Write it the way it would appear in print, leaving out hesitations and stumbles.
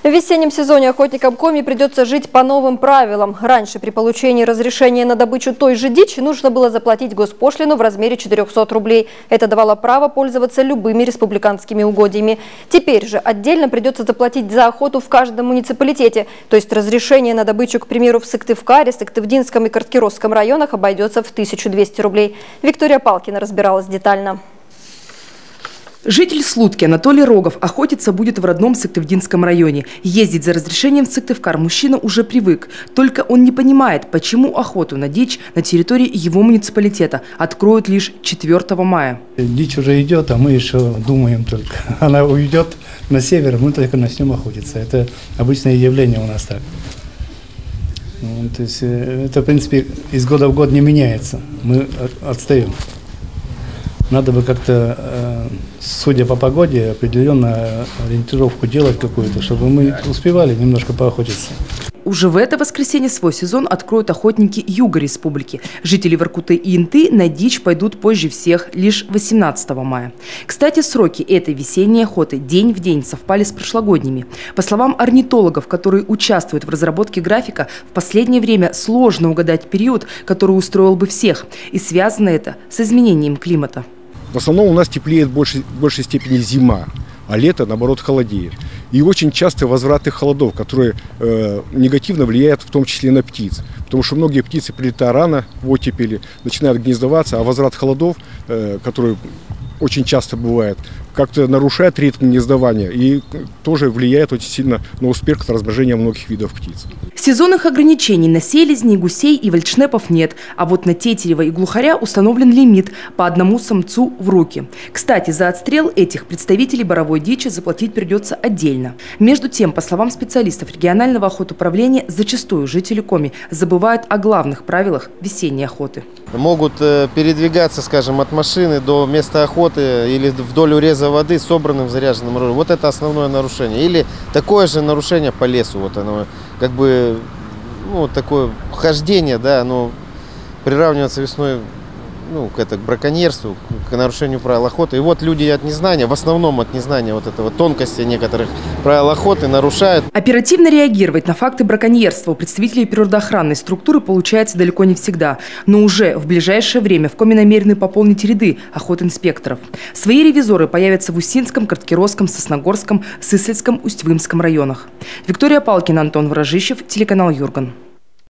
В весеннем сезоне охотникам Коми придется жить по новым правилам. Раньше при получении разрешения на добычу той же дичи нужно было заплатить госпошлину в размере 400 рублей. Это давало право пользоваться любыми республиканскими угодьями. Теперь же отдельно придется заплатить за охоту в каждом муниципалитете. То есть разрешение на добычу, к примеру, в Сыктывкаре, Сыктывдинском и Карткиросском районах обойдется в 1200 рублей. Виктория Палкина разбиралась детально. Житель Слутки Анатолий Рогов охотиться будет в родном Сыктывдинском районе. Ездить за разрешением в Сыктывкар мужчина уже привык. Только он не понимает, почему охоту на дичь на территории его муниципалитета откроют лишь 4 мая. Дичь уже идет, а мы еще думаем только. Она уйдет на север, мы только начнем охотиться. Это обычное явление у нас так. То есть это, в принципе, из года в год не меняется. Мы отстаем. Надо бы как-то, судя по погоде, определенно ориентировку делать какую-то, чтобы мы успевали немножко поохотиться. Уже в это воскресенье свой сезон откроют охотники Юга Республики. Жители Воркуты и Инты на дичь пойдут позже всех, лишь 18 мая. Кстати, сроки этой весенней охоты день в день совпали с прошлогодними. По словам орнитологов, которые участвуют в разработке графика, в последнее время сложно угадать период, который устроил бы всех. И связано это с изменением климата. В основном у нас теплеет в большей степени зима, а лето, наоборот, холодеет. И очень часто возвраты холодов, которые негативно влияют в том числе на птиц. Потому что многие птицы, прилетая рано в оттепели, начинают гнездоваться, а возврат холодов, который очень часто бывает, как-то нарушает ритм гнездования и тоже влияет очень сильно на успех размножения многих видов птиц. Сезонных ограничений на селезни, гусей и вальдшнепов нет, а вот на тетерева и глухаря установлен лимит по одному самцу в руки. Кстати, за отстрел этих представителей боровой дичи заплатить придется отдельно. Между тем, по словам специалистов регионального охотуправления, зачастую жители Коми забывают о главных правилах весенней охоты. Могут передвигаться, скажем, от машины до места охоты или вдоль уреза воды с собранным заряженным оружием. Вот это основное нарушение. Или такое же нарушение по лесу. Вот оно как бы, ну, такое хождение, да, оно приравнивается весной, ну, к браконьерству, к нарушению правил охоты. И вот люди от незнания, в основном от незнания вот этого тонкости некоторых правил охоты нарушают. Оперативно реагировать на факты браконьерства у представителей природоохранной структуры получается далеко не всегда. Но уже в ближайшее время в Коми намерены пополнить ряды охотинспекторов. Свои ревизоры появятся в Усинском, Карткиросском, Сосногорском, Сысольском, Усть-Вымском районах. Виктория Палкина, Антон Ворожищев, телеканал Юрган.